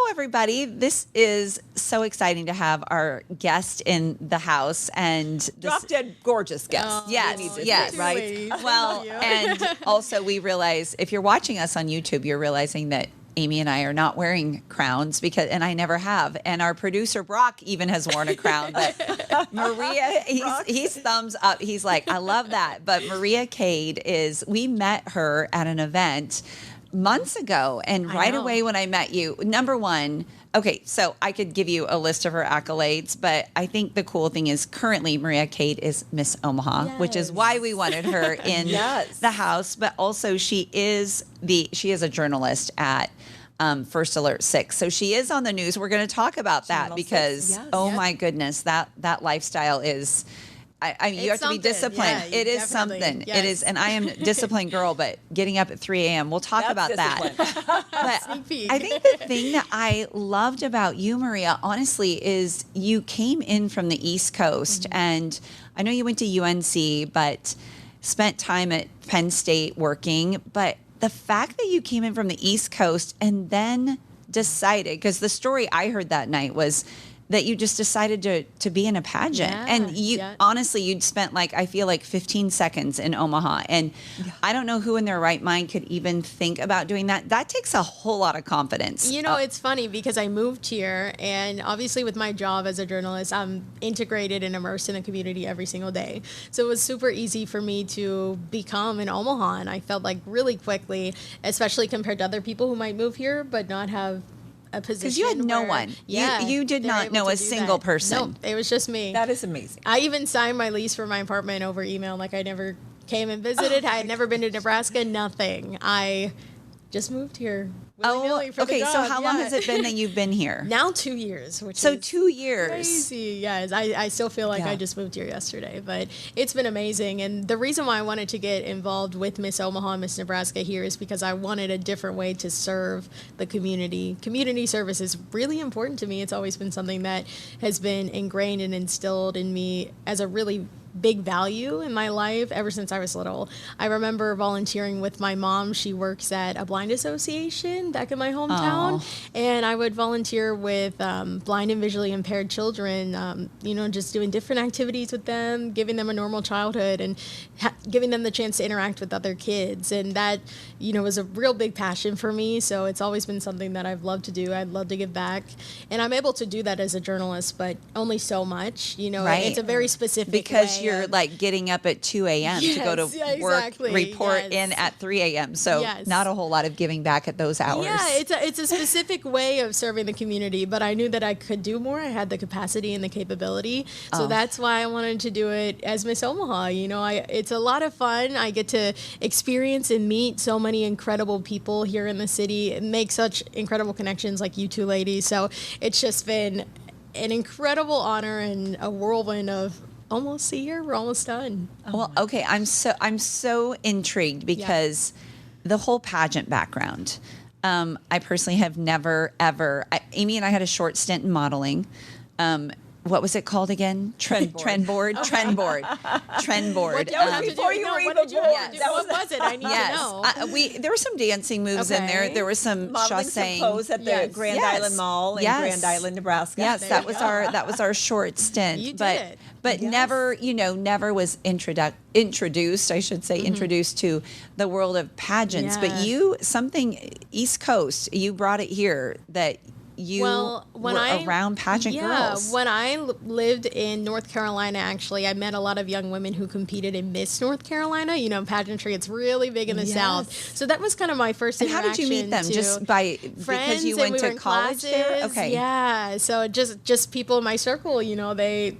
everybody. This is so exciting to have our guest in the house, and drop dead gorgeous guest. Yes. Right. Well, and also we realize if you're watching us on YouTube, you're realizing that Amy and I are not wearing crowns and I never have. And our producer Brock even has worn a crown, but Maria, he's thumbs up. He's like, I love that. But Maria Cade we met her at an event months ago. And right away when I met you, number one, okay, so I could give you a list of her accolades, but I think the cool thing is currently Maria Cade is Miss Omaha, which is why we wanted her in the house. But also she is a journalist at First Alert 6. So she is on the news. We're going to talk about that because, my goodness, that lifestyle is... you have to be disciplined. Yeah, it is something. Yes. It is, and I am a disciplined girl, but getting up at 3 a.m. We'll talk about that. But I think the thing that I loved about you, Maria, honestly, is you came in from the East Coast, and I know you went to UNC, but spent time at Penn State working. But the fact that you came in from the East Coast and then decided, because the story I heard that night was that you just decided to be in a pageant. And honestly, you'd spent I feel like 15 seconds in Omaha. And I don't know who in their right mind could even think about doing that. That takes a whole lot of confidence. You know, it's funny because I moved here, and obviously with my job as a journalist, I'm integrated and immersed in the community every single day. So it was super easy for me to become an Omaha. And I felt like really quickly, especially compared to other people who might move here but not have a position. Because you had no one. You did not know a single person. No, it was just me. That is amazing. I even signed my lease for my apartment over email. I never came and visited. I had never been to Nebraska. Nothing. I just moved here. Okay. So how long has it been that you've been here? Now 2 years. Which so is 2 years. Crazy. Yes. I still feel like I just moved here yesterday, but it's been amazing. And the reason why I wanted to get involved with Miss Omaha and Miss Nebraska here is because I wanted a different way to serve the community. Community service is really important to me. It's always been something that has been ingrained and instilled in me as a really big value in my life ever since I was little. I remember volunteering with my mom. She works at a blind association back in my hometown. And I would volunteer with blind and visually impaired children, just doing different activities with them, giving them a normal childhood and giving them the chance to interact with other kids. And that, was a real big passion for me. So it's always been something that I've loved to do. I'd love to give back. And I'm able to do that as a journalist, but only so much. It's a very specific because you're getting up at 2 a.m. to go to work, report in at 3 a.m. So not a whole lot of giving back at those hours. Yeah, it's a specific way of serving the community, but I knew that I could do more. I had the capacity and the capability. So that's why I wanted to do it as Miss Omaha. It's a lot of fun. I get to experience and meet so many incredible people here in the city and make such incredible connections like you two ladies. So it's just been an incredible honor and a whirlwind of almost a year. We're almost done. Well, okay. I'm so intrigued because the whole pageant background. I personally have never, ever. Amy and I had a short stint in modeling. What was it called again? Trend board. What before you were even born. What was it? I need to know. There were some dancing moves in there. There was some modeling some pose at the Grand Island Mall in Grand Island, Nebraska. Yes, that was our short stint. You did it. But never was introduced, I should say, introduced to the world of pageants. But East Coast, you brought it here that you were around pageant girls. When I lived in North Carolina, actually, I met a lot of young women who competed in Miss North Carolina. Pageantry, it's really big in the South. So that was kind of my first interaction. And how did you meet them? Just because you went to college there? Okay. Yeah. So just people in my circle, they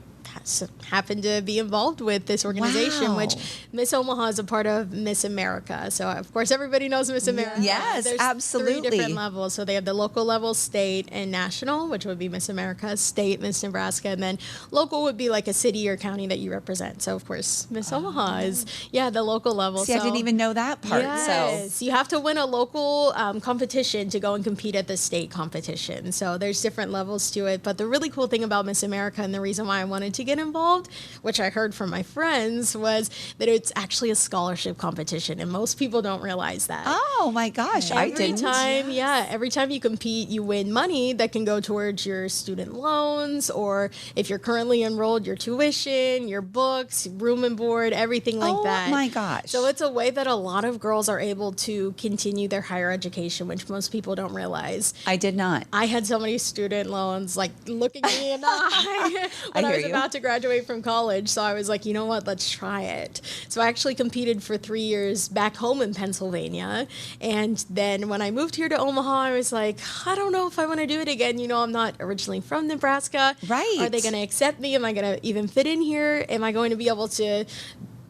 happened to be involved with this organization, which Miss Omaha is a part of Miss America. So, of course, everybody knows Miss America. Yes, There's absolutely. 3 different levels. So they have the local level, state, and national, which would be Miss America, state, Miss Nebraska, and then local would be like a city or county that you represent. So, of course, Miss Omaha is, the local level. See, I didn't even know that part. Yes, so you have to win a local competition to go and compete at the state competition. So there's different levels to it. But the really cool thing about Miss America and the reason why I wanted wanted to get involved, which I heard from my friends, was that it's actually a scholarship competition, and most people don't realize that. Oh my gosh, I didn't. Every time you compete, you win money that can go towards your student loans, or if you're currently enrolled, your tuition, your books, room and board, everything like that. Oh my gosh. So it's a way that a lot of girls are able to continue their higher education, which most people don't realize. I did not. I had so many student loans, like, looking me in the eye when I was about to graduate from college. So I was like, you know what, let's try it. So I actually competed for 3 years back home in Pennsylvania. And then when I moved here to Omaha, I was like, I don't know if I want to do it again. You know, I'm not originally from Nebraska. Right. Are they going to accept me? Am I going to even fit in here? Am I going to be able to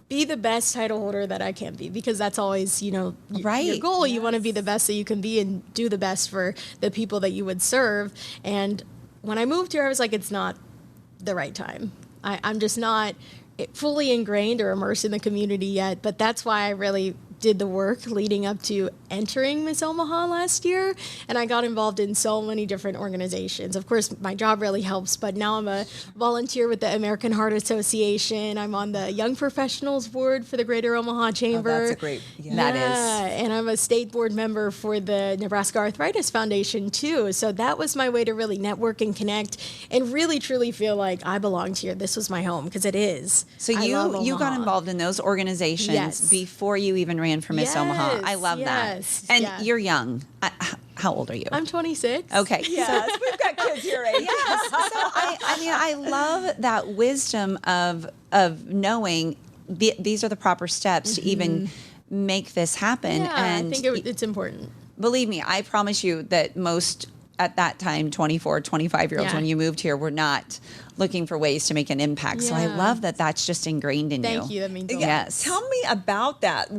be the best title holder that I can be? Because that's always, you know, your goal. Yes. You want to be the best that you can be and do the best for the people that you would serve. And when I moved here, I was like, it's not the right time. I'm just not fully ingrained or immersed in the community yet. But that's why I really did the work leading up to entering Miss Omaha last year. And I got involved in so many different organizations. Of course, my job really helps, but now I'm a volunteer with the American Heart Association. I'm on the Young Professionals Board for the Greater Omaha Chamber. Oh, that's a great, that is. And I'm a state board member for the Nebraska Arthritis Foundation too. So that was my way to really network and connect and really truly feel like I belonged here. This was my home, because it is. So you got involved in those organizations before you even ran for Miss Omaha. I love that. And you're young. How old are you? I'm 26. Okay. Yes, we've got kids your age. Yes. So I love that wisdom of knowing these are the proper steps to even make this happen. Yeah, and I think it's important. Believe me, I promise you that most at that time 24, 25-year-olds when you moved here were not looking for ways to make an impact. So I love that that's just ingrained in you. Thank you. That means a lot. Yes. Tell me about that.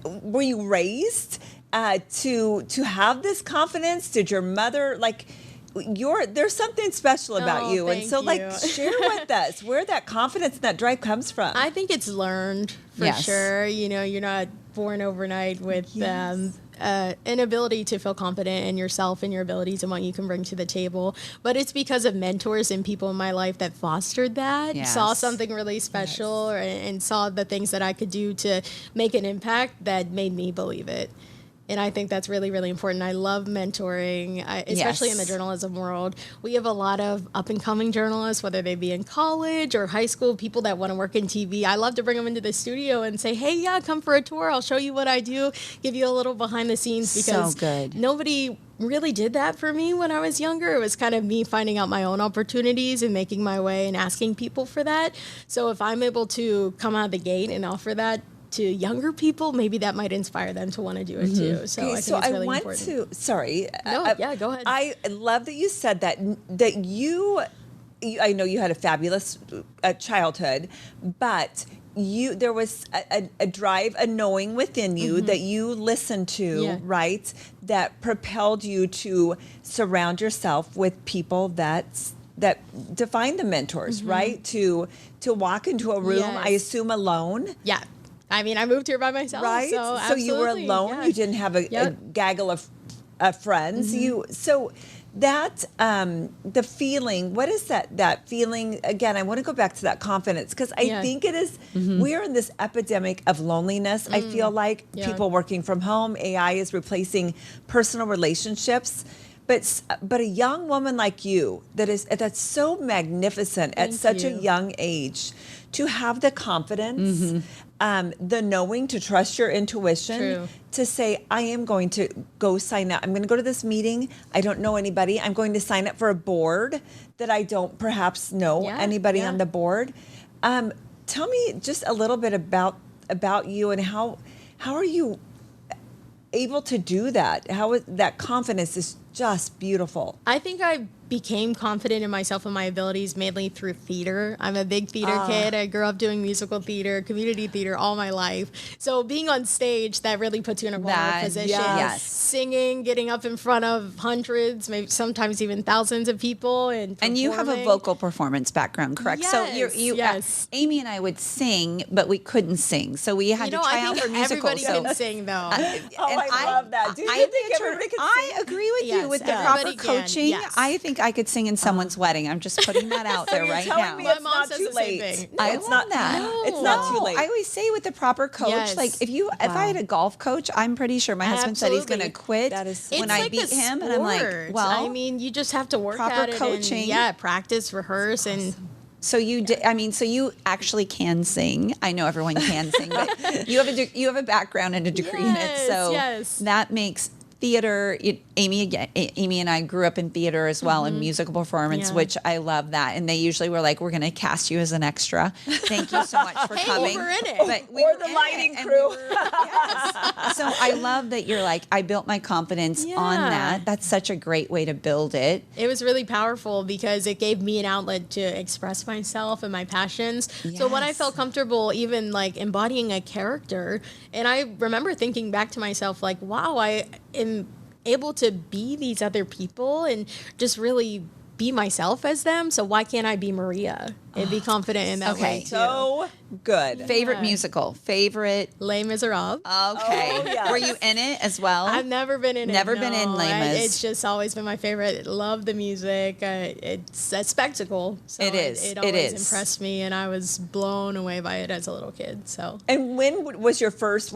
Were you raised to have this confidence? Did your mother, like, there's something special about you, and so like share with us where that confidence and that drive comes from. I think it's learned for sure. You know, you're not born overnight with an ability to feel confident in yourself and your abilities and what you can bring to the table. But it's because of mentors and people in my life that fostered that, saw something really special and saw the things that I could do to make an impact that made me believe it. And I think that's really, really important. I love mentoring, especially in the journalism world. We have a lot of up-and-coming journalists, whether they be in college or high school, people that want to work in TV. I love to bring them into the studio and say, hey, come for a tour. I'll show you what I do, give you a little behind the scenes, because nobody really did that for me when I was younger. It was kind of me finding out my own opportunities and making my way and asking people for that. So if I'm able to come out of the gate and offer that to younger people, maybe that might inspire them to want to do it too. So I think it's really important. Go ahead. I love that you said that you I know you had a fabulous childhood, but there was a drive, a knowing within you that you listened to, right? That propelled you to surround yourself with people that to find the mentors, right? To walk into a room, I assume alone. Yeah. I mean, I moved here by myself, right? So you were alone. Yeah. You didn't have a gaggle of friends. So that the feeling. What is that feeling? Again, I want to go back to that confidence, because I think it is. We are in this epidemic of loneliness. I feel like people working from home. AI is replacing personal relationships. But a young woman like you that's so magnificent at such a young age, to have the confidence, the knowing, to trust your intuition, to say, I am going to go sign up. I'm going to go to this meeting. I don't know anybody. I'm going to sign up for a board that I don't perhaps know anybody on the board. Tell me just a little bit about you, and how are you able to do that? How that confidence is just beautiful. I think I became confident in myself and my abilities mainly through theater. I'm a big theater kid. I grew up doing musical theater, community theater all my life. So being on stage, that really puts you in a vulnerable position. Yes. Singing, getting up in front of hundreds, maybe sometimes even thousands of people, and you have a vocal performance background, correct? Yes, so you Amy and I would sing, but we couldn't sing, so we had to try out for musicals. Everybody can sing, though. I love that. Do you think everybody can sing? I agree with you with the proper coaching. I think think I could sing in someone's wedding. I'm just putting that out there right telling now. me My it's mom not says too the same late. thing. I It's love not that. It's not too late. I always say with the proper coach, Yes. like if I had a golf coach, I'm pretty sure my husband said he's going to Absolutely. quit That is- when It's I like beat a him, and sport. I'm like, well, I mean, you just have to work proper at it coaching. and practice, rehearse, and so you did. I mean, so you actually can sing. I know everyone can sing, but you have a background and a degree in it, Yes, so yes. that makes theater. Amy and I grew up in theater as well, in musical performance, Yeah. which I love that. And they usually were like, "We're going to cast you as an extra. Thank you so much for Hey, coming." we were in it. But we Or were the in lighting it, and crew. yes. So I love that you're like, I built my confidence on Yeah. that. That's such a great way to build it. it was really powerful because it gave me an outlet to express myself and my passions. So when I Yes. felt comfortable even like embodying a character, and I remember thinking back to myself like, wow, I am able to be these other people and just really be myself as them. So why can't I be Maria and be confident in that Okay. way too? So good. Favorite Yeah. musical? Favorite? Les Miserables. Okay. Oh, yes. Were you in it as well? I've never been in it. Never been in no. Les Mis. It's just always been my favorite. Love the music. It's a spectacle. So It is. It It always is. impressed me, and I was blown away by it as a little kid. So And when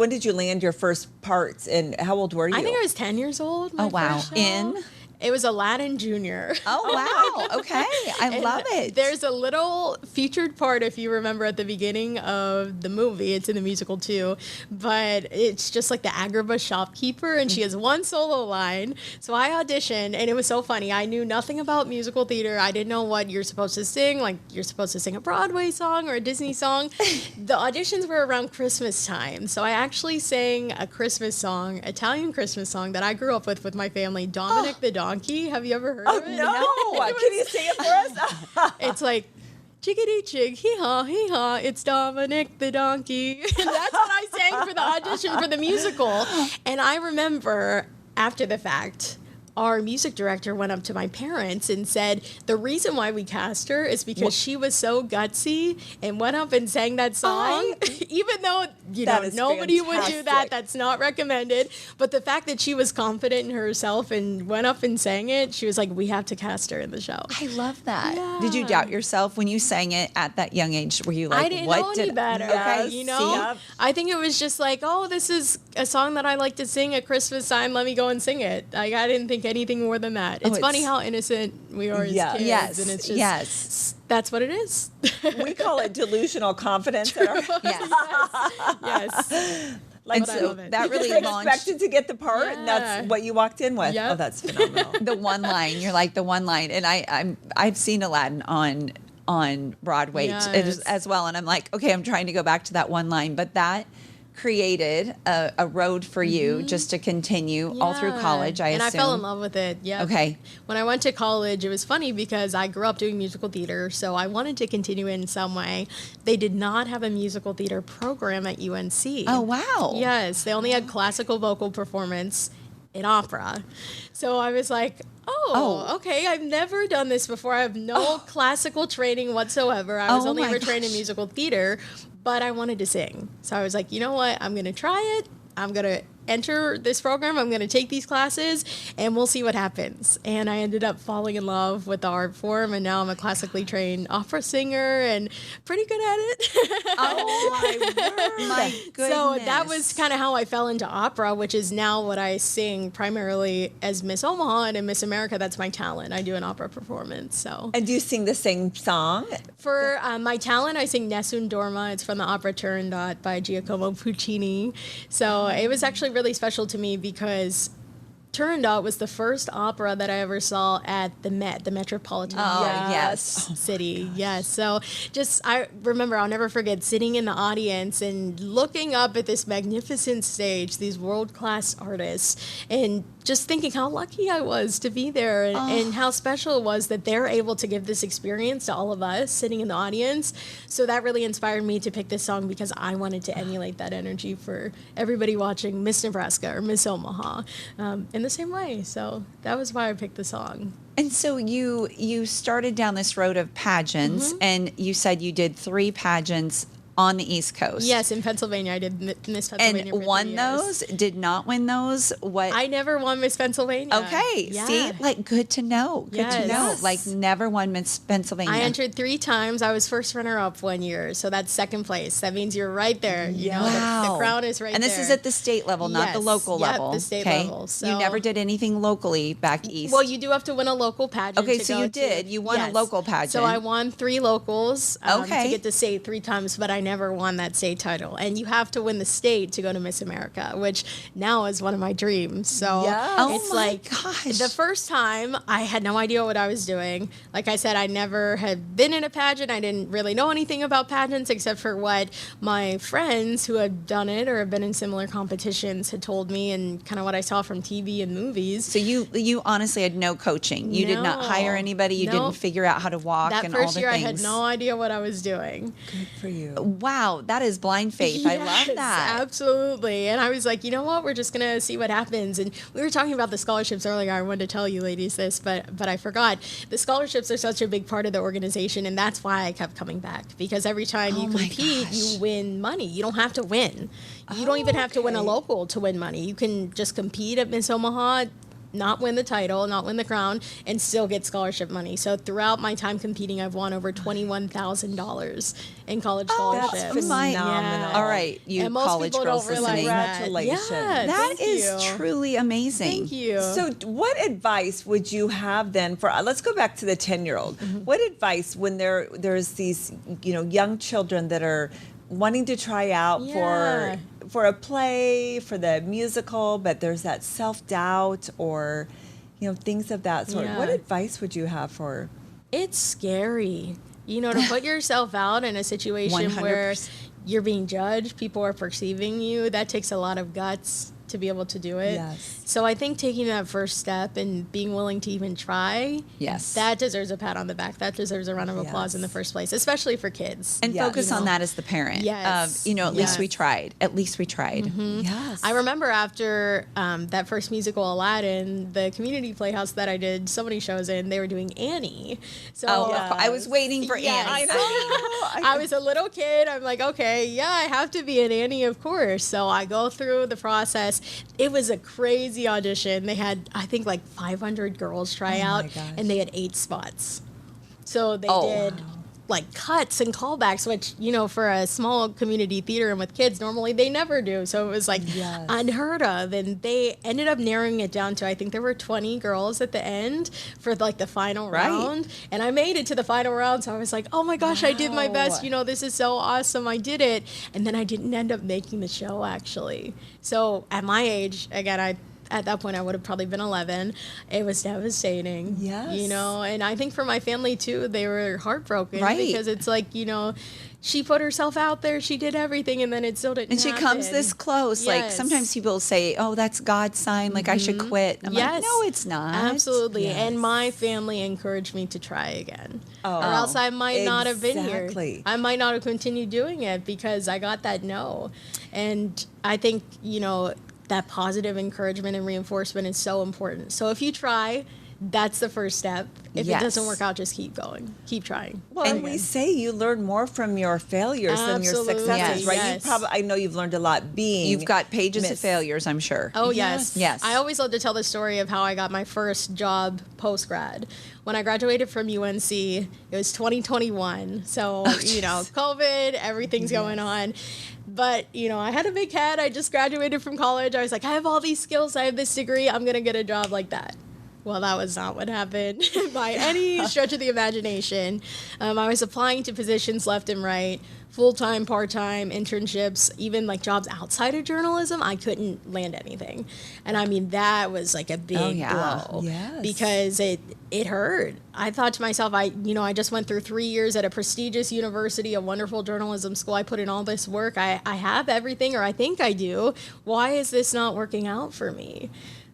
did you land your first parts, and how old were you? I think I was 10 years old. my Oh, wow. first show. In? It was Aladdin Jr. Oh, wow. Okay. I And love it. There's a little featured part, if you remember, at the beginning of the movie. It's in the musical too, but it's just like the Agrabah shopkeeper, and she has one solo line. So I auditioned, and it was so funny. I knew nothing about musical theater. I didn't know what you're supposed to sing. Like, you're supposed to sing a Broadway song or a Disney song. The auditions were around Christmas time, so I actually sang a Christmas song, Italian Christmas song that I grew up with my family, Dominic the Donkey. Have you ever heard Oh of it? no! It Can you was- sing it for us? It's like, chickadee chig, hee haw, it's Dominic the donkey. And that's what I sang for the audition for the musical. And I remember after the fact, our music director went up to my parents and said, the reason why we cast her is because she was so gutsy and went up and sang that song. Even though, That is nobody would do that. fantastic. That's not recommended. But the fact that she was confident in herself and went up and sang it, she was like, we have to cast her in the show. I love that. Yeah. Did you doubt yourself when you sang it at that young age? Were you like, I didn't what know did any better. Yes, You know, see? Yep. I think it was just like, oh, this is a song that I like to sing at Christmas time. Let me go and sing it. Like, I didn't think anything more than that. It's funny it's- how innocent we are as Yeah. kids, Yes. and it's just Yes. that's what it is. We call it delusional confidence. In our, Yes. Yes. like And But I so love it. that really you launched expected to get the part, and Yeah. that's what you walked in with. Yep. Oh, that's phenomenal. the one line. You're like the one line. And I've seen Aladdin on Broadway Yes. as well. And I'm like, okay, I'm trying to go back to that one line. But that created a road for you just to continue all through Yeah. college, I and assume. I fell in love with it. Yeah. Okay. When I went to college, it was funny because I grew up doing musical theater, so I wanted to continue in some way. They did not have a musical theater program at UNC. Oh, wow. Yes, they only had classical vocal performance in opera. So I was like, Oh. okay, I've never done this before. I have no classical training whatsoever. I was Oh only my ever trained in gosh. musical theater, but I wanted to sing. So I was like, you know what? I'm going to try it. I'm going to enter this program. I'm going to take these classes and we'll see what happens. And I ended up falling in love with the art form. And now I'm a classically trained opera singer and pretty good at it. Oh, my word. My goodness. So that was kind of how I fell into opera, which is now what I sing primarily as Miss Omaha, and in Miss America, that's my talent. I do an opera performance. So And do you sing the same song? for my talent, I sing Nessun Dorma. It's from the opera Turandot by Giacomo Puccini. So it was actually really special to me because Turandot was the first opera that I ever saw at the Met, the Metropolitan Oh, Opera yes. City. Yes. So I remember, I'll never forget sitting in the audience and looking up at this magnificent stage, these world-class artists, and just thinking how lucky I was to be there and how special it was that they're able to give this experience to all of us sitting in the audience. So that really inspired me to pick this song because I wanted to emulate that energy for everybody watching Miss Nebraska or Miss Omaha in the same way. So that was why I picked the song. And so you started down this road of pageants, Mm-hmm. and you said you did 3 pageants on the East Coast. Yes, in Pennsylvania. I did Miss Pennsylvania And for won 3 years. those, did not win those. What? I never won Miss Pennsylvania. Okay. Yeah. See, like, good to know. Good to Yes. know. Yes. Like, never won Miss Pennsylvania. I entered 3 times. I was first runner-up 1 year, so that's second place. That means you're right there. You know, Wow. the crown is right there. And this is at the state level, not the Yes. local Yep, level. the state okay? level. You So- never did anything locally back east. Well, you do have to win a local pageant. Okay, to so go you to- did. You won a Yes. local pageant. So I won 3 locals Okay. to get to state 3 times, but I never won that state title. And you have to win the state to go to Miss America, which now is one of my dreams. So Yes. Oh it's my like gosh. the first time I had no idea what I was doing. Like I said, I never had been in a pageant. I didn't really know anything about pageants except for what my friends who had done it or have been in similar competitions had told me and kind of what I saw from TV and movies. So you honestly had no coaching. You did not No. hire anybody. You Nope. didn't figure out how to walk That and all first the year, things. I had no idea what I was doing. Good for you. Wow, that is blind faith. I love Yes, that. Absolutely. And I was like, you know what? We're just going to see what happens. And we were talking about the scholarships earlier. I wanted to tell you ladies this, but I forgot. The scholarships are such a big part of the organization, and that's why I kept coming back. Because every time Oh you my compete, gosh. you win money. You don't have to win. You don't even have to win a okay. local to win money. You can just compete at Miss Omaha, not win the title, not win the crown, and still get scholarship money. So throughout my time competing, I've won over $21,000 in college scholarships. That's My- phenomenal. All right, you And most college people girls don't realize listening. that. Congratulations. Yeah, That thank is you. truly amazing. Thank you. So, what advice would you have then for? Let's go back to the 10-year-old. Mm-hmm. What advice when there's these young children that are wanting to try out Yeah. for a play, for the musical, but there's that self-doubt or things of that sort. Yeah. What advice would you have for? It's scary, to put yourself out in a situation where 100%. you're being judged, people are perceiving you. That takes a lot of guts to be able to do it. Yes. So I think taking that first step and being willing to even try, Yes. that deserves a pat on the back. That deserves a round of applause in the Yes. first place, especially for kids. And Yes. focus on that as the parent. Yes. At least we Yes. tried. At least we tried. Mm-hmm. Yes. I remember after that first musical, Aladdin, the community playhouse that I did so many shows in, they were doing Annie. So Oh, I was waiting for Yes. Annie. I was a little kid. I'm like, okay, yeah, I have to be an Annie, of course. So I go through the process. It was a crazy audition. They had, I think, like 500 girls try Oh my out, gosh. and they had 8 spots. So they Oh. did like cuts and callbacks, which, for a small community theater and with kids, normally they never do. So it was like Yes. unheard of. And they ended up narrowing it down to, I think there were 20 girls at the end for like the final Right. round. And I made it to the final round. So I was like, oh my gosh, I did my best. Wow. This is so awesome. I did it. And then I didn't end up making the show actually. So at my age, again, at that point, I would have probably been 11. It was devastating. Yes. And I think for my family too, they were heartbroken. Right. Because it's like, she put herself out there, she did everything, and then it still didn't And she comes happen. this close. Like Yes. sometimes people say, "Oh, that's God's sign. Like I should quit." I'm like, "No, it's not." Absolutely. Yes. And my family encouraged me to try again. Oh. Or else I might not have been here. Exactly. I might not have continued doing it because I got that no. And I think, that positive encouragement and reinforcement is so important. So if you try, that's the first step. If Yes. it doesn't work out, just keep going. Keep trying. Well, and we say you learn more from your failures than your Absolutely. successes, right? Yes. I know you've learned a lot being. You've got pages of Miss- failures, I'm sure. Oh, Yes. yes. Yes. I always love to tell the story of how I got my first job post-grad. When I graduated from UNC, it was 2021. So, COVID, everything's going on. But, I had a big head. I just graduated from college. I was like, I have all these skills. I have this degree. I'm going to get a job like that. Well, that was not what happened by any stretch of the imagination. I was applying to positions left and right, full-time, part-time, internships, even like jobs outside of journalism. I couldn't land anything. And I mean, that was like a big blow. Yes. Because it hurt. I thought to myself, I just went through 3 years at a prestigious university, a wonderful journalism school. I put in all this work. I have everything, or I think I do. Why is this not working out for me?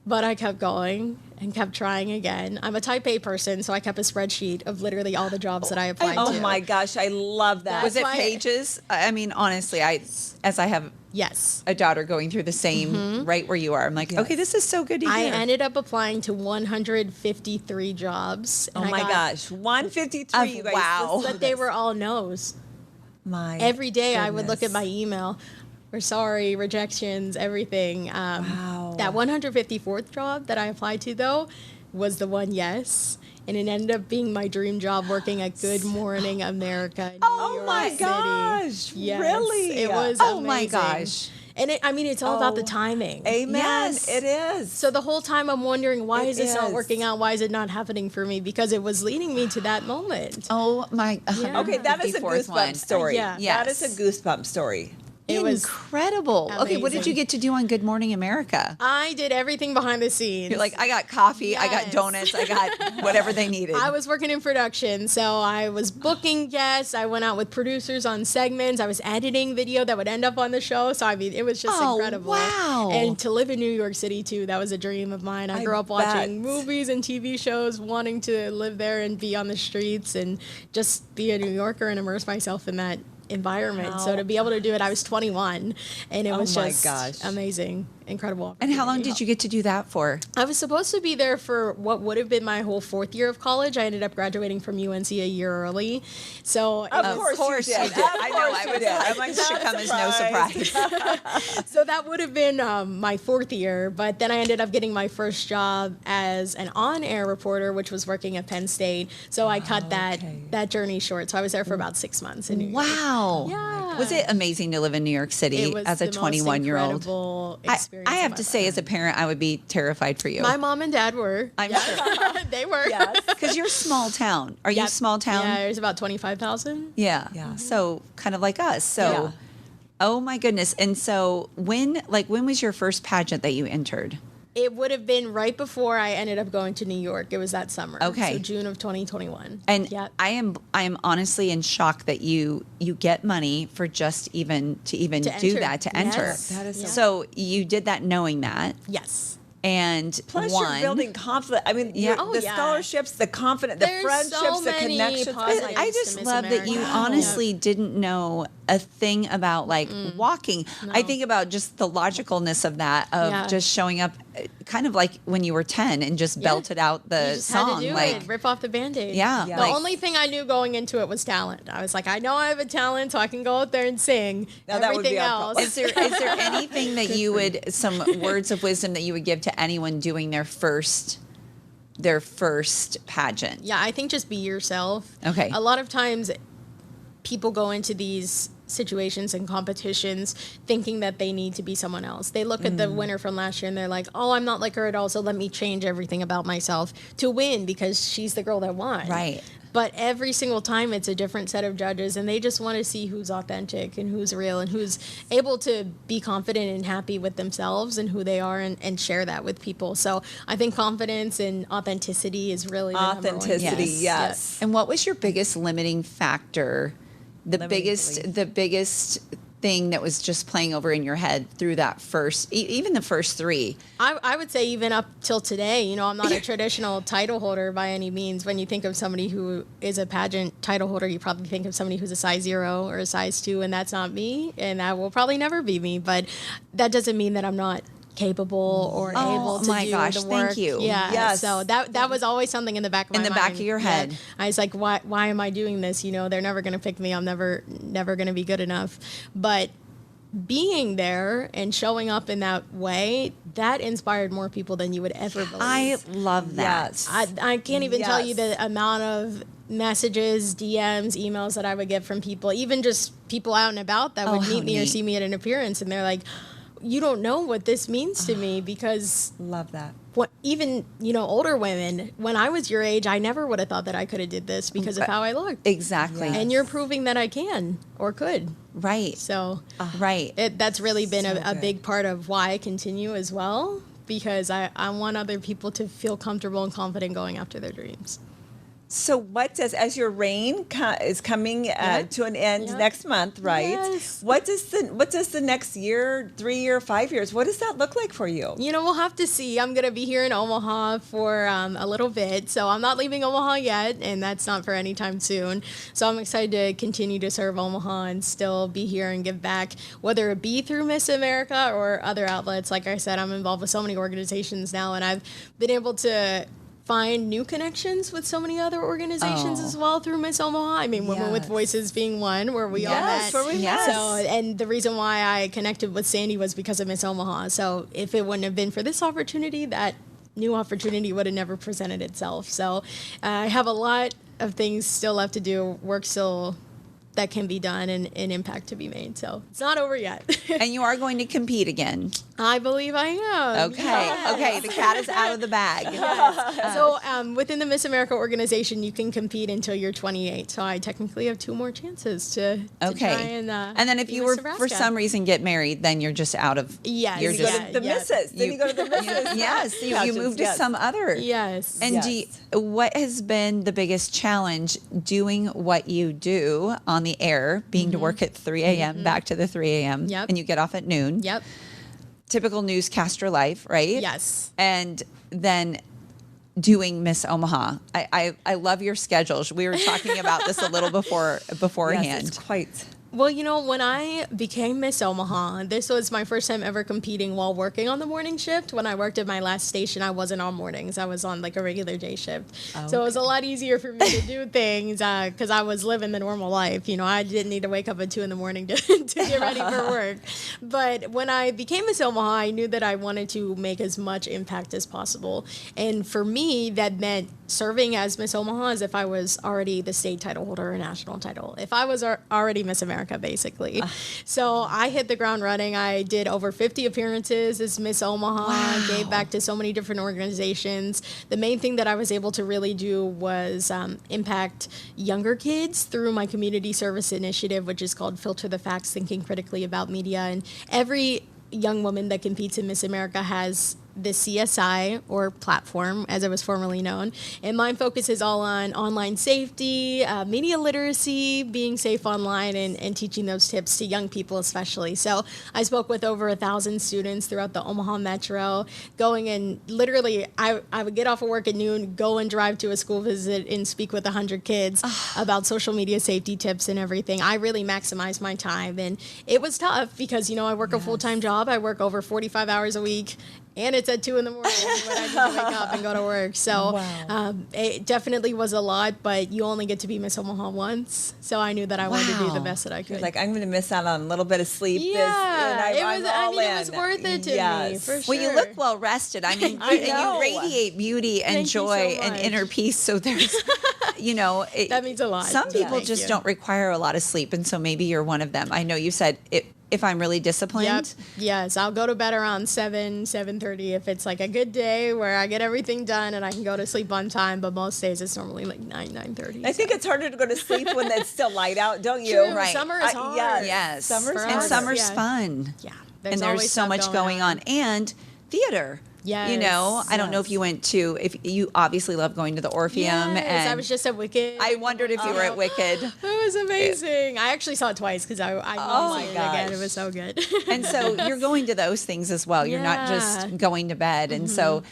But I kept going and kept trying again. I'm a type A person, so I kept a spreadsheet of literally all the jobs that I applied to. Oh my gosh, I love that. Was it why- pages? I mean, honestly, as I have Yes. a daughter going through the same right where you are, I'm like, Yes. okay, this is so good to I hear. ended up applying to 153 jobs. Oh and I my got- gosh, 153. You guys, Wow. listen to But they this. were all no's. every day I would look at goodness. my email. We're sorry, rejections, everything. Wow. That 154th job that I applied to, though, was the one, yes. And it ended up being my dream job, working at Good Morning America in New York my City. gosh, Yes, really? it was Oh amazing. my gosh. And it's all about the timing. Amen. Yes. It is. So the whole time I'm wondering, why It is this not is. working out? Why is it not happening for me? Because it was leading me to that moment. Oh my. Yeah. Okay, that is a 154th goosebump one. story. Yeah. That Yes. is a goosebump story. It was Incredible. Okay, what did amazing. you get to do on Good Morning America? I did everything behind the scenes. You're like, I got coffee, I got Yes. donuts, I got whatever they needed. I was working in production, so I was booking guests. I went out with producers on segments. I was editing video that would end up on the show. So I mean, it was just Oh, incredible. wow. And to live in New York City too, that was a dream of mine. I grew up watching bet. movies and TV shows, wanting to live there and be on the streets and just be a New Yorker and immerse myself in that environment. So How- to be able to do it, I was 21, and it was my just gosh. amazing, incredible. And how long opportunity. did you get to do that for? I was supposed to be there for what would have been my whole 4th year of college. I ended up graduating from UNC a year early. So Of course you did. I know. Of I course was you did. like, I'm like, this should not come as no surprise. so that would have been my 4th year. But then I ended up getting my first job as an on-air reporter, which was working at Penn State. So I cut that journey short. So I was there for about 6 months in New York. Wow. Yeah. Was it amazing to live in New York City It was as a the most 21-year-old? incredible I experience have of to my say, life. as a parent, I would be terrified for you. My mom and dad were. I'm sure. They were. Yes. Because you're small town. Are you Yep. small town? Yeah, there's about 25,000. Yeah. Yeah. So kind of like us. So, Yeah. oh my goodness. And so when was your first pageant that you entered? It would have been right before I ended up going to New York. It was that summer. Okay. So June of 2021. And Yep. I am honestly in shock that you get money for just even to do enter. that, to enter. Yes. That is So you did that knowing that, Yes. and Plus, one, you're building confidence. I mean, Yeah. Oh, the yeah. scholarships, the confidence, the There's friendships, so the many connections. positives. I to just Miss love that you America. honestly didn't know a thing about like walking. I No. think about just the logicalness of that, of Yeah. just showing up kind of like when you were 10 and just belted out the You just song. had to do like, it. Rip off the Band-Aid. yeah. Yeah. The like- only thing I knew going into it was talent. I was like, I know I have a talent, so I can go out there and sing. Now, that would be Everything our else. problem. is there anything that you would, some words of wisdom that you would give to anyone doing their first pageant? Yeah, I think just be yourself. Okay. A lot of times people go into these situations and competitions thinking that they need to be someone else. They look at the winner from last year and they're like, oh, I'm not like her at all, so let me change everything about myself to win because she's the girl that won. Right. But every single time it's a different set of judges and they just want to see who's authentic and who's real and who's able to be confident and happy with themselves and who they are and share that with people. So I think confidence and authenticity is really the number one. Authenticity, Yes. yes. And what was your biggest limiting factor? The Limiting belief. biggest thing that was just playing over in your head through that first, even the first three. I would say even up till today, you know, I'm not a traditional title holder by any means. When you think of somebody who is a pageant title holder, you probably think of somebody who's a size 0 or a size 2, and that's not me, and that will probably never be me. But that doesn't mean that I'm not capable or able to my do gosh, the thank work. you. Yeah. Yes. So that was always something in the back of my mind. In the back of your head. Yeah. I was like, why am I doing this? You know, they're never going to pick me. I'm never going to be good enough. But being there and showing up in that way, that inspired more people than you would ever believe. I love that. Yes. I can't even tell you Yes. the amount of messages, DMs, emails that I would get from people, even just people out and about that Oh, would how meet me or neat. see me at an appearance, and they're like, you don't know what this means to me because Love that. what, even, you know, older women, when I was your age, I never would have thought that I could have did this because of how I looked. Exactly. Yeah. And you're proving that I can or could. Right. So Right. that's really been So a good. big part of why I continue as well, because I want other people to feel comfortable and confident going after their dreams. So what does, as your reign is coming to an end Yeah. next month, right? Yes. What does the next year, 3 year, 5 years, what does that look like for you? You know, we'll have to see. I'm going to be here in Omaha for a little bit, so I'm not leaving Omaha yet, and that's not for any time soon. So I'm excited to continue to serve Omaha and still be here and give back, whether it be through Miss America or other outlets. Like I said, I'm involved with so many organizations now, and I've been able to find new connections with so many other organizations as well through Miss Omaha. I mean, Women with Voices being one, where we all met. Where we met. So, and the reason why I connected with Sandy was because of Miss Omaha. So if it wouldn't have been for this opportunity, that new opportunity would have never presented itself. So I have a lot of things still left to do, work still that can be done, and impact to be made. So it's not over yet. And you are going to compete again. I believe I am. Okay. Yes. Okay. The cat is out of the bag. Yes. So within the Miss America organization, you can compete until you're 28. So I technically have 2 more chances to try and then if be you Miss were Nebraska. for some reason get married, then you're just out of. Yes. You're You go just to the missus. Then you go to the missus. Yes. You Pageants, move to yes. some other. Yes. And what has been the biggest challenge doing what you do on the air, being to work at 3 a.m., back to the 3 a.m., Yep. and you get off at noon? Yep. Typical newscaster life, right? Yes. And then doing Miss Omaha. I love your schedules. We were talking about this a little beforehand. Yes, it's quite. Well, when I became Miss Omaha, this was my first time ever competing while working on the morning shift. When I worked at my last station, I wasn't on mornings. I was on like a regular day shift. So it was a lot easier for me to do things because I was living the normal life. I didn't need to wake up at 2 a.m. to get ready for work. But when I became Miss Omaha, I knew that I wanted to make as much impact as possible. And for me, that meant serving as Miss Omaha as if I was already the state title holder or national title. If I was already Miss America, basically. So I hit the ground running. I did over 50 appearances as Miss Omaha. Wow. Gave back to so many different organizations. The main thing that I was able to really do was impact younger kids through my community service initiative, which is called Filter the Facts, Thinking Critically About Media. And every young woman that competes in Miss America has the CSI, or platform, as it was formerly known. And my focus is all on online safety, media literacy, being safe online, and teaching those tips to young people especially. So I spoke with over 1,000 students throughout the Omaha Metro, going and literally, I would get off of work at noon, go and drive to a school visit and speak with 100 kids about social media safety tips and everything. I really maximized my time. And it was tough because, I work a full-time job. I work over 45 hours a week. And it's at 2 a.m. when I need to wake up and go to work. So it definitely was a lot, but you only get to be Miss Omaha once. So I knew that I wanted to do the best that I could. Like, I'm going to miss out on a little bit of sleep. Yeah, it was worth it to me, for sure. Well, you look well rested. I mean, you radiate beauty and Thank you so joy and much. inner peace. So there's, that means a lot. Some people Thank just you. don't require a lot of sleep, and so maybe you're one of them. I know you said if I'm really disciplined. Yep. Yes, I'll go to bed around 7:30 if it's like a good day where I get everything done and I can go to sleep on time. But most days it's normally like 9:30. I think it's harder to go to sleep when it's still light out, don't you? True. Right. Summer is hard. Yes. Summer's and hard. summer's Yeah. fun. Yeah. And there's always so stuff much going on. And theater. Yes. I don't know if you went to, if you obviously love going to the Orpheum. Yes, And I was just at Wicked. I wondered if you were at Wicked. It was amazing. I actually saw it twice because I Oh see it my again. gosh. It was so good. And so you're going to those things as well. You're not just Yeah. going to bed. And so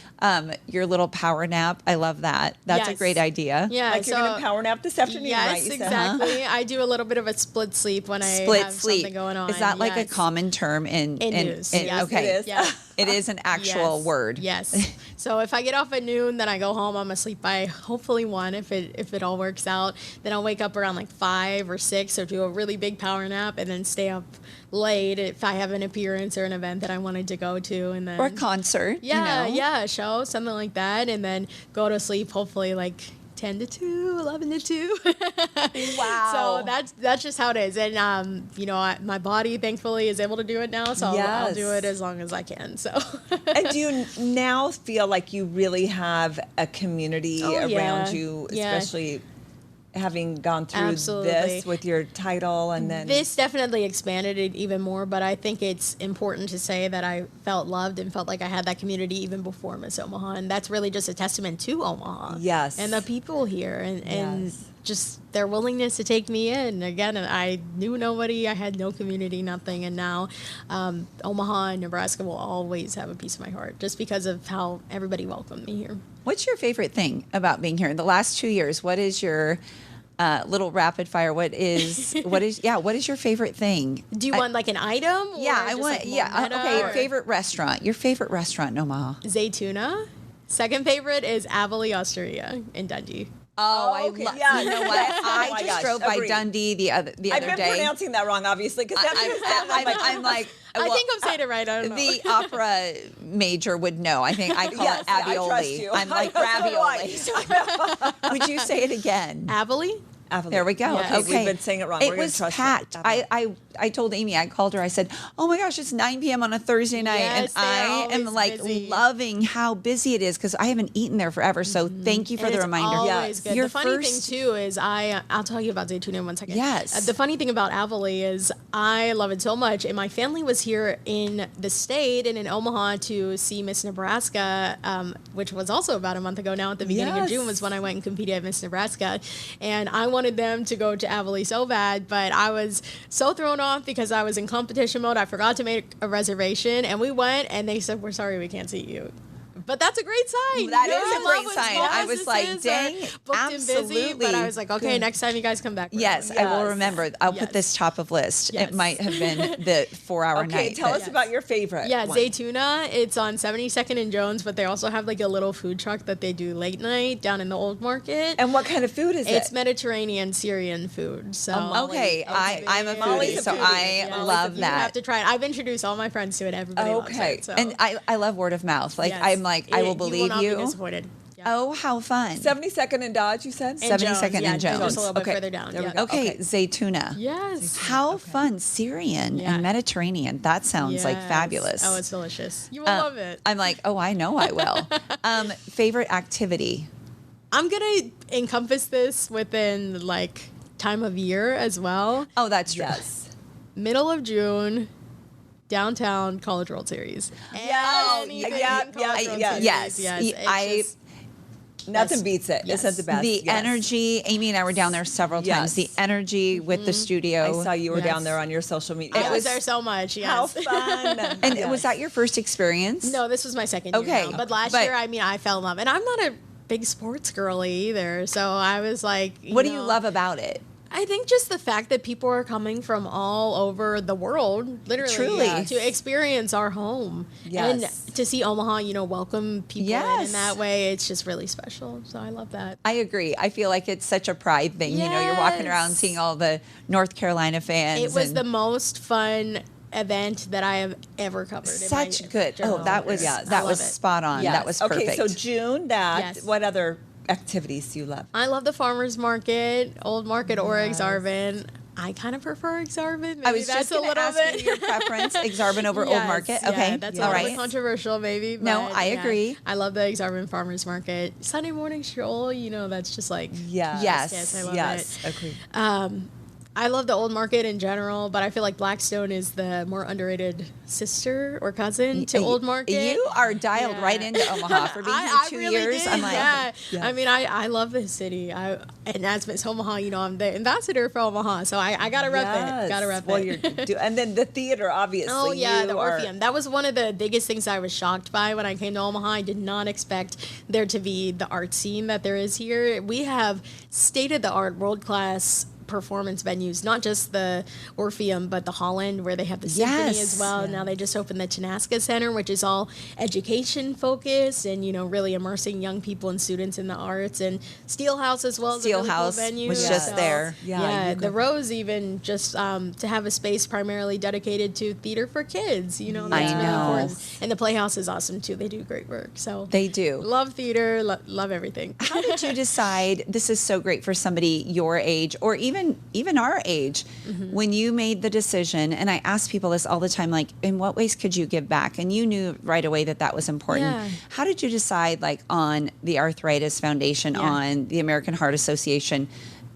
your little power nap, I love that. That's a Yes. great idea. Yeah, Like you're going to power nap this afternoon, yes, right? You said? exactly. I do a little bit of a split sleep when I Split have sleep. something going on. Is that like a Yes. common term in news? Yes, okay. it is. Yeah. It is an actual Yes. word. Yes. So if I get off at noon, then I go home. I'm asleep by hopefully 1 if it all works out. Then I'll wake up around like 5 or 6 or do a really big power nap and then stay up late if I have an appearance or an event that I wanted to go to, and then Or a concert. yeah, you know? yeah, a show, something like that, and then go to sleep hopefully like 10 to 2, 11 to 2. Wow. So that's just how it is. And, my body, thankfully, is able to do it now. So I'll Yes. do it as long as I can. So. And do you now feel like you really have a community Oh, around yeah. you, Yeah. especially having gone through Absolutely. this with your title and then This definitely expanded it even more, but I think it's important to say that I felt loved and felt like I had that community even before Miss Omaha. And that's really just a testament to Omaha. Yes. And the people here and Yes. just their willingness to take me in. Again, I knew nobody, I had no community, nothing. And now Omaha and Nebraska will always have a piece of my heart just because of how everybody welcomed me here. What's your favorite thing about being here in the last 2 years? What is your little rapid fire? What is your favorite thing? Do you want like an item? Or Yeah, I just, want. like, Yeah, meta okay. or- Your favorite restaurant in Omaha. Zaytuna. Second favorite is Avali Osteria in Dundee. Oh, okay. I love. Yeah. You know what? Oh I my just gosh, drove by agreed. Dundee the other I've been day. pronouncing that wrong, obviously, because I'm like, I well, think I'm saying it right. I don't know. the opera major would know. I think I call Yes, it I trust avioli. you. I'm like So do I. ravioli. Would you say it again? Avali? There we go. Yes. Okay, We've been saying it wrong. It We're gonna was trust you. packed. Avali. I told Amy. I called her. I said, "Oh my gosh, it's 9 p.m. on a Thursday night, Yes, and they're I am always like busy. loving how busy it is because I haven't eaten there forever. So thank you for And the it's reminder. Always Yes. good. Your The funny thing first- too is I'll tell you about Zaytuna in 1 second. Yes. The funny thing about Avali is I love it so much, and my family was here in the state and in Omaha to see Miss Nebraska, which was also about a month ago now. At the beginning of Yes. June was when I went and competed at Miss Nebraska, and I wanted them to go to Avali so bad, but I was so thrown off because I was in competition mode. I forgot to make a reservation, and we went, and they said, "We're sorry, we can't seat you." But that's a great sign. That You're is a in great love with sign. small I was like, businesses dang, are booked and busy, absolutely. but I was like, okay, next time you guys come back. we're Yes, going. I will Yes. remember. I'll Yes. put this top of list. Yes. It might have been the 4-hour Okay, night. tell but- us about your favorite. Yeah, one. Zaytuna. It's on 72nd and Jones, but they also have like a little food truck that they do late night down in the old market. And what kind of food is It's it? Mediterranean Syrian food. So Okay, I'm a Molly's foodie, a so foodie. I Yes, love you have that. to try it. I've introduced all my friends to it. Everybody loves Okay. it. So. And I love word of mouth. Like Yes. I'm like, I will believe You will not you. be disappointed. Yeah. Oh, how fun. 72nd and Dodge, you said? And 72nd yeah, and Jones. Just a little bit Okay. further down. There we Yeah. go. Okay, Okay. Zaytuna. Yes. How fun. Syrian Yeah. and Mediterranean. That sounds like Yes. fabulous. Oh, it's delicious. You will love it. I'm like, oh, I know I will. Favorite activity? I'm gonna encompass this within like time of year as well. Oh, that's true. Yes. Middle of June, downtown College World Series. Yes. Anything Yeah, College yeah, World yeah. Series, Yes. It's I- just- Nothing Yes. beats it. Yes. Isn't the best? The Yes. energy. Amy and I were down there several times. Yes. The energy with the studio. I saw you were Yes. down there on your social media. I was there so much. Yes. How fun. And Yes. was that your first experience? No, this was my second year. Okay, now. But last but- year, I mean, I fell in love, and I'm not a big sports girly either. So I was like, What do you love about it? I think just the fact that people are coming from all over the world, literally, Truly. to experience our home. Yes. And to see Omaha, welcome people Yes. in that way, it's just really special. So I love that. I agree. I feel like it's such a pride thing. You're walking around Yes. seeing all the North Carolina fans. It was and the most fun event that I have ever covered. in my such good. Oh, journal. that was Yes. that I was love it. spot on. Yes. That was perfect. Okay, so June, that. Yes. What other activities do you love? I love the farmers market, Old Market or Yes. Exarban. I kind of prefer Exarban. Maybe I was that's just a going little to ask bit you your preference, Exarban over Old Yes, Market. yeah, Okay, that's all a little right. bit controversial, maybe. No, but I yeah. agree. I love the Exarban Farmers Market. Sunday morning stroll, that's just like, Yes. Yes. I love Yes. it. Agreed. I love the Old Market in general, but I feel like Blackstone is the more underrated sister or cousin to Old Market. You are dialed Yeah. right into Omaha for being here I 2 really years. did, I'm like, yeah. Yeah. I mean, I love this city. And as Miss Omaha, I'm the ambassador for Omaha, so I gotta rep it. Gotta rep well, it. and then the theater, obviously. Oh yeah, you the are- Orpheum. That was one of the biggest things I was shocked by when I came to Omaha. I did not expect there to be the art scene that there is here. We have state-of-the-art, world-class performance venues, not just the Orpheum, but the Holland, where they have the symphony Yes. as well. Now they just opened the Tenaska Center, which is all education focused and really immersing young people and students in the arts. And Steelhouse as well. Is a really cool Steelhouse venue. was just there. Yeah, Yeah, you the could- Rose even just to have a space primarily dedicated to theater for kids. That's I really know. important. And the Playhouse is awesome too. They do great work. So they do. love theater, love everything. How did you decide this is so great for somebody your age or even our age when you made the decision? And I ask people this all the time, like, in what ways could you give back? And you knew right away that was important. Yeah. How did you decide, like, on the Arthritis Foundation, Yeah. on the American Heart Association?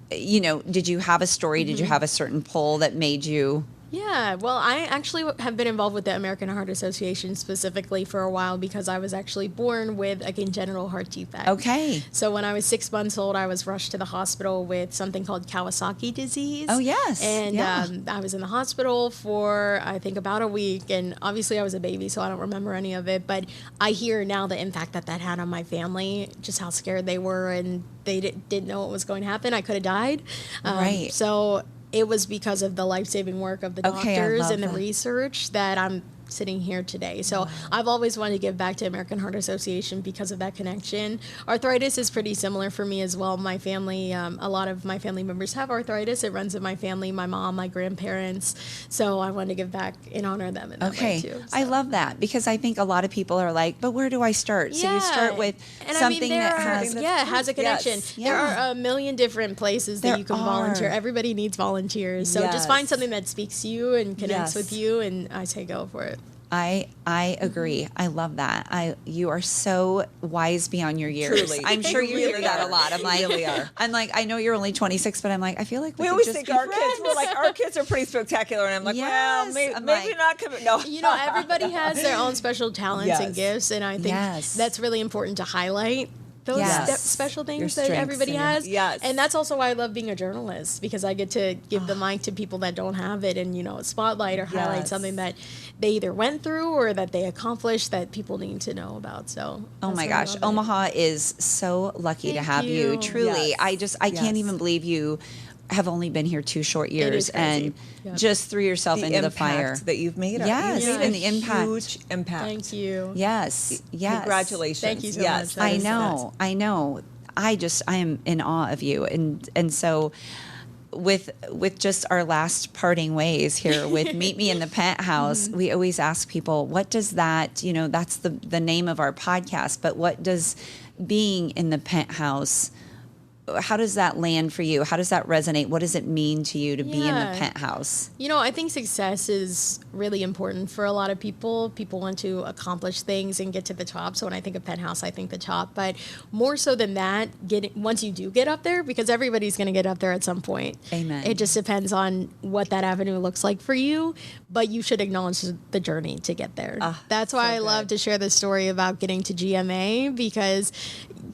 Did you have a story? Did you have a certain pull that made you? Yeah, well, I actually have been involved with the American Heart Association specifically for a while because I was actually born with a congenital heart defect. Okay. So when I was 6 months old, I was rushed to the hospital with something called Kawasaki disease. Oh, yes. And Yeah. I was in the hospital for, I think, about a week. And obviously I was a baby, so I don't remember any of it. But I hear now the impact that had on my family, just how scared they were and they didn't know what was going to happen. I could have died. Right. So it was because of the life-saving work of the Okay, I doctors love and the that. research that I'm sitting here today. So I've always wanted to give back to American Heart Association because of that connection. Arthritis is pretty similar for me as well. My family, a lot of my family members have arthritis. It runs in my family, my mom, my grandparents. So I wanted to give back and honor them in that way too. So. I love that because I think a lot of people are like, but where do I start? So you start with something that has a connection. Yes. There are a million different places that you can volunteer. Everybody needs volunteers. So just find something that speaks to you and connects with you, and I say go for it. I agree. I love that. You are so wise beyond your years. Truly. I'm sure you really hear that are. a lot. I'm like, really are. I'm like, I know you're only 26, but I'm like, I feel like we always think our kids. We're like, our kids are pretty spectacular, and I'm like, well, maybe not. No, you know, everybody has their own special talents and gifts, and I think that's really important to highlight. Those special things that everybody has. Yes. And that's also why I love being a journalist, because I get to give the mic to people that don't have it and, you know, spotlight or highlight something that they either went through or that they accomplished that people need to know about. So, oh my gosh, Omaha is so lucky to have you. Truly. Yes. I can't even believe you have only been here 2 short years and just threw yourself into the fire that you've made. Yes, you've and the impact. Huge impact. Thank you. Yes. Congratulations. Thank you so much. I know. I am in awe of you. And so with just our last parting ways here with Meet Me in the Penthouse, we always ask people, what does that, you know, that's the name of our podcast, but what does being in the penthouse, how does that land for you? How does that resonate? What does it mean to you to be in the penthouse? You know, I think success is really important for a lot of people. People want to accomplish things and get to the top. So when I think of penthouse, I think the top. But more so than that, once you do get up there, because everybody's going to get up there at some point. Amen. It just depends on what that avenue looks like for you. But you should acknowledge the journey to get there. That's why I love to share the story about getting to GMA, because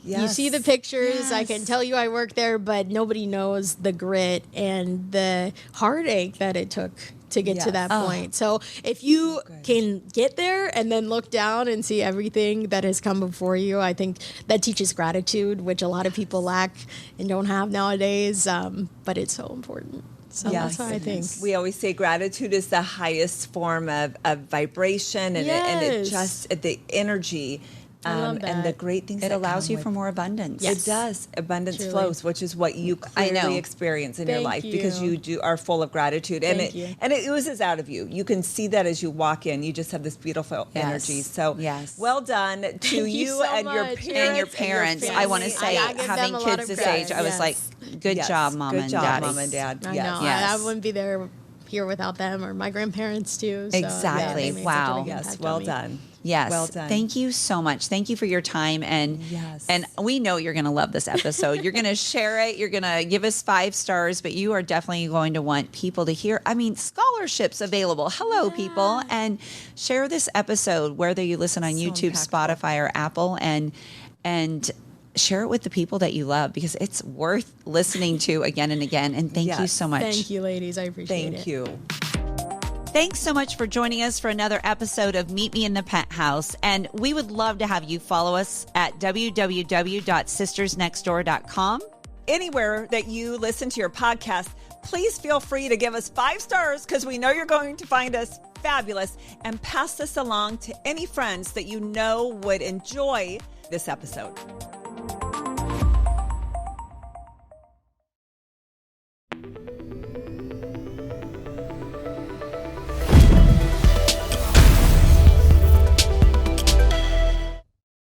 you see the pictures. I can tell you I worked there, but nobody knows the grit and the heartache that it took to get to that point. So if you can get there and then look down and see everything that has come before you, I think that teaches gratitude, which a lot of people lack and don't have nowadays. But it's so important. So that's what I think. We always say gratitude is the highest form of vibration, and it just the energy. And the great things it allows you for more abundance. Yes. It does. Abundance flows, which is what you clearly experience in your life because you are full of gratitude, and it oozes out of you. You can see that as you walk in. You just have this beautiful energy. So well done to you so and much. your parents. I want to say, having kids this age, I was like, good job, Mom and Dad. Mom and Dad. I know. I wouldn't be there here without them, or my grandparents too. So, exactly. Wow. Yes. Well done. Yes. Well done. Thank you so much. Thank you for your time. And we know you're going to love this episode. You're going to share it. You're going to give us 5 stars, but you are definitely going to want people to hear. I mean, scholarships available. Hello, people. And share this episode, whether you listen on YouTube, Spotify, or Apple, and share it with the people that you love, because it's worth listening to again and again. And thank you so much. Thank you, ladies. I appreciate it. Thank you. Thanks so much for joining us for another episode of Meet Me in the Penthouse. And we would love to have you follow us at www.sistersnextdoor.com. Anywhere that you listen to your podcast, please feel free to give us 5 stars, because we know you're going to find us fabulous, and pass this along to any friends that you know would enjoy this episode.